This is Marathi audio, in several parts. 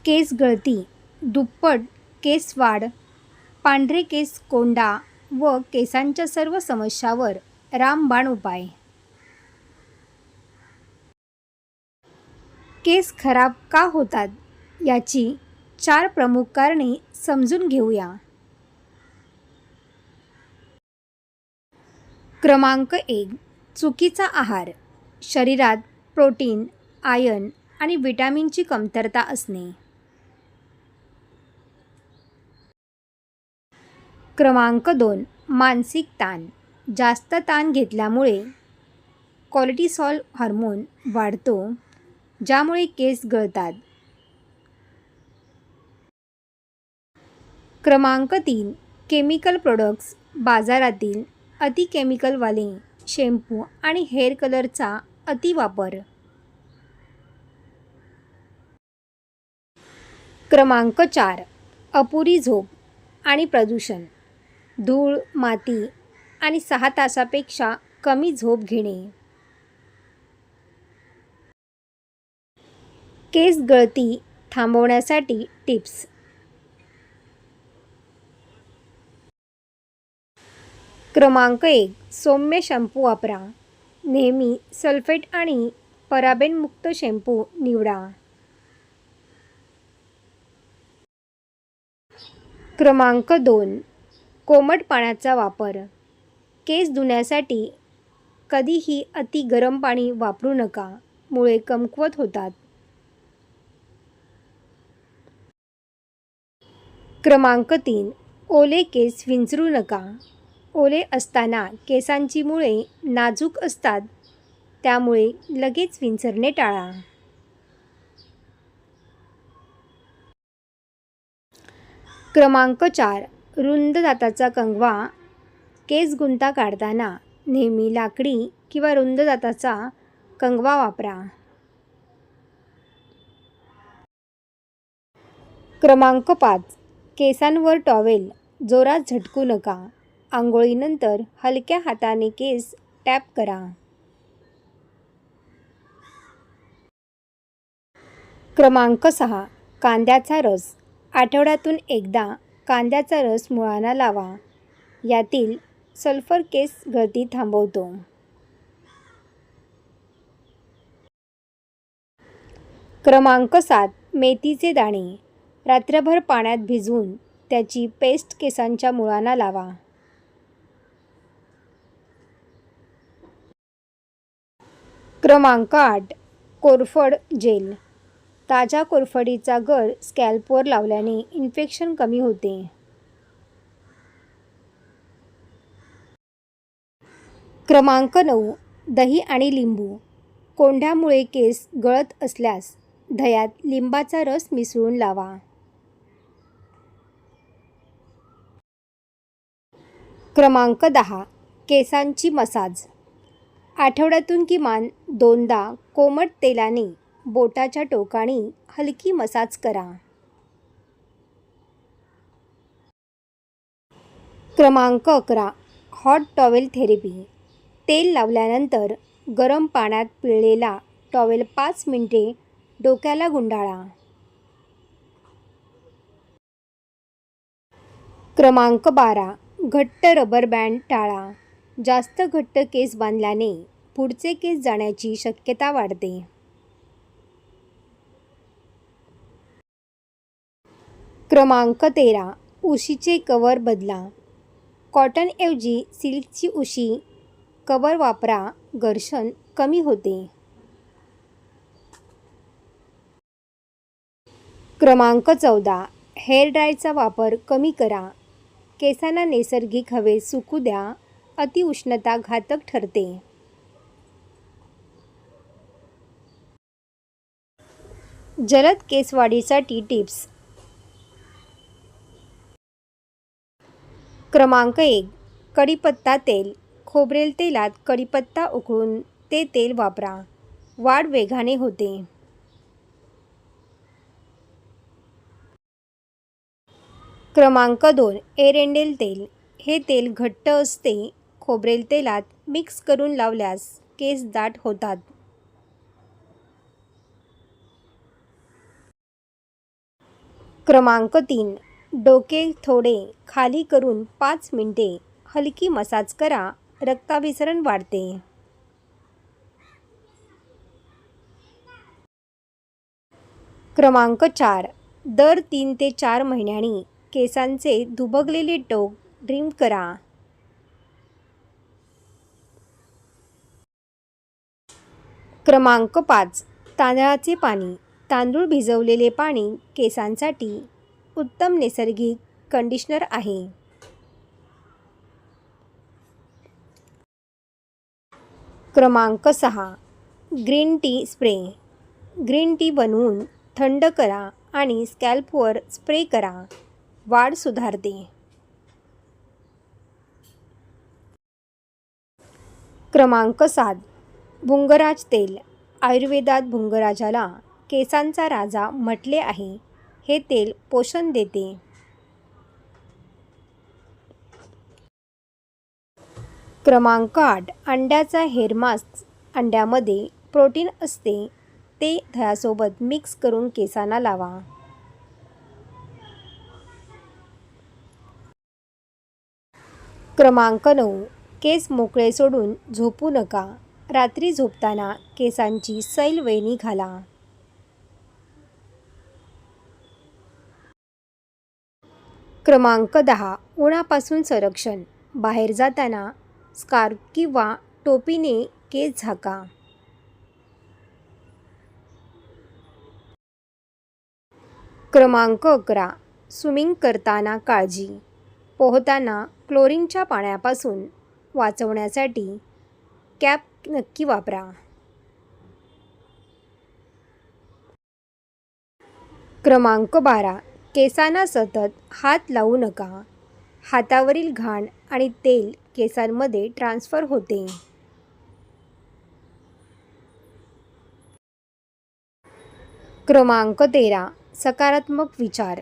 केस गळती, दुप्पट केस वाढ, पांढरे केस कोंडा व केसांच्या सर्व समस्यावर रामबाण उपाय. केस खराब का होतात याची 4 प्रमुख कारणे समजून घेऊया. क्रमांक 1. चुकीचा आहार. शरीरात प्रोटीन, आयर्न आणि व्हिटॅमिनची कमतरता असणे. क्रमांक 2. मानसिक ताण. जास्त ताण घेतल्यामुळे कॉर्टिसॉल हार्मोन वाढतो, ज्यामुळे केस गळतात. क्रमांक 3. Chemical products. बाजारातील अति केमिकलवाले शॅम्पू आणि हेअर कलरचा अतिवापर. क्रमांक 4. अपुरी झोप आणि प्रदूषण. धूळ, माती आणि 6 तासापेक्षा कमी झोप घेणे. केस गळती थांबवण्यासाठी टिप्स. क्रमांक 1. सौम्य शॅम्पू वापरा. नेहमी सल्फेट आणि पराबेनमुक्त शॅम्पू निवडा. क्रमांक 2. कोमट पाण्याचा वापर. केस धुण्यासाठी कधीही अति गरम पाणी वापरू नका, मुळे कमकुवत होतात. क्रमांक 3. ओले केस विंचरू नका. ओले असताना केसांची मुळे नाजूक असतात, त्यामुळे लगेच विंचरणे टाळा. क्रमांक 4. रुंद दाताचा कंगवा. केस गुंता काढताना नेहमी लाकडी किंवा रुंद दाताचा कंगवा वापरा. क्रमांक 5. केसांवर टॉवेल जोरात झटकू नका. आंघोळीनंतर हलक्या हाताने केस टॅप करा. क्रमांक 6. कांद्याचा रस. आठवड्यातून एकदा कांद्याचा रस मुळांना लावा. यातील सल्फर केस गळती थांबवतो. क्रमांक 7. मेथीचे दाणे. रात्रभर पाण्यात भिजवून त्याची पेस्ट केसांच्या मुळांना लावा. क्रमांक 8. कोरफड जेल. ताज्या कोरफडीचा गर स्कॅल्पवर लावल्याने इन्फेक्शन कमी होते. क्रमांक 9. दही आणि लिंबू. कोंड्यामुळे केस गळत असल्यास दह्यात लिंबाचा रस मिसळून लावा. क्रमांक 10. केसांची मसाज. आठवड्यातून किमान 2दा कोमट तेलाने बोटाच्या टोकाणी हलकी मसाज करा. क्रमांक 11. Hot towel therapy. तेल लावल्यानंतर गरम पाण्यात पिळलेला टॉवेल 5 मिनिटे डोक्याला गुंडाळा. क्रमांक 12. घट्ट रबर बँड टाळा. जास्त घट्ट केस बांधल्याने पुढचे केस जाण्याची शक्यता वाढते. क्रमांक 13. उशीचे कव्हर बदला. कॉटनऐवजी सिल्कची उशी कव्हर वापरा, घर्षण कमी होते. क्रमांक 14. हेअर ड्रायरचा वापर कमी करा. केसांना नैसर्गिक हवेत सुकू द्या. अतिउष्णता घातक ठरते. जलद केसवाढीसाठी टिप्स. क्रमांक 1. कढीपत्ता तेल. खोबरेल तेलात कढीपत्ता उकळून ते तेल वापरा. वाढ वेगाने होते. क्रमांक 2. एरेंडेल तेल. हे तेल घट्ट असते. खोबरेल तेलात मिक्स करून लावल्यास केस दाट होतात. क्रमांक 3. डोके थोडे खाली करून 5 मिनिटे हलकी मसाज करा, रक्ताभिसरण वाढते. क्रमांक 4. दर 3 ते 4 महिन्यांनी केसांचे दुबगलेले टोक ट्रिम करा. क्रमांक 5. तांदळाचे पाणी. तांदूळ भिजवलेले पाणी केसांसाठी उत्तम नैसर्गिक कंडिशनर आहे. क्रमांक 6. Green tea spray. Green tea बनवून थंड करा आणि स्कॅल्पवर स्प्रे करा, वाढ सुधारते. क्रमांक 7. भृंगराज तेल. आयुर्वेदात भृंगराजाला केसांचा राजा म्हटले आहे. हे तेल पोषण देते. क्रमांक 8. अंड्याचा हेअर मास्क. अंड्यामध्ये प्रोटीन असते, ते दह्यासोबत मिक्स करून केसांना लावा. क्रमांक 9. केस मोकळे सोडून झोपू नका. रात्री झोपताना केसांची सैल वेणी घाला. क्रमांक 10. उन्हापासून संरक्षण. बाहेर जाताना स्कार्फ किंवा टोपीने केस झाका. क्रमांक 11. स्विमिंग करताना काळजी. पोहताना क्लोरीनच्या पाण्यापासून वाचवण्यासाठी कॅप नक्की वापरा. क्रमांक 12. केसांना सतत हात लावू नका. हातावरील घाण आणि तेल केसांमध्ये ट्रान्सफर होते. क्रमांक 13. सकारात्मक विचार.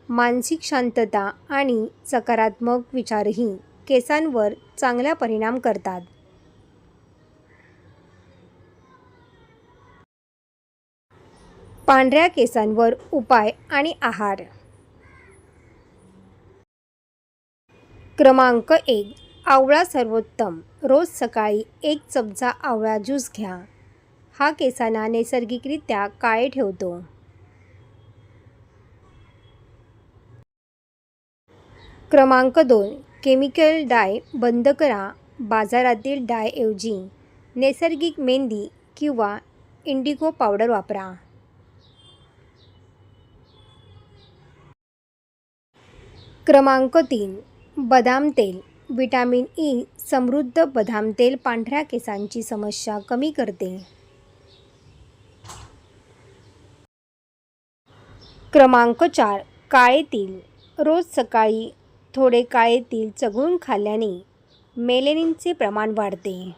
मानसिक शांतता आणि सकारात्मक विचारही केसांवर चांगला परिणाम करतात. पांढऱ्या केसांवर उपाय आणि आहार. क्रमांक 1. आवळा सर्वोत्तम. रोज सकाळी 1 चमचा आवळा ज्यूस घ्या. हा केसांना नैसर्गिकरित्या काळे ठेवतो. क्रमांक 2. केमिकल डाय बंद करा. बाजारातील डायऐवजी नैसर्गिक मेहंदी किंवा इंडिगो पावडर वापरा. क्रमांक 3. बदाम तेल. व्हिटॅमिन ई समृद्ध बदाम तेल पांढऱ्या केसांची समस्या कमी करते. क्रमांक 4. काळे तीळ. रोज सकाळी थोडे काळे तीळ चघळून खाल्ल्याने मेलेनिनचे प्रमाण वाढते.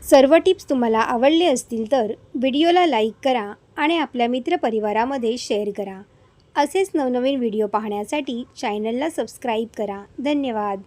सर्व टिप्स तुम्हाला आवडले असतील तर व्हिडिओला लाईक करा आणि आपल्या मित्रपरिवारामध्ये शेअर करा. असेच नवनवीन व्हिडिओ पाहण्यासाठी चॅनलला सबस्क्राईब करा. धन्यवाद.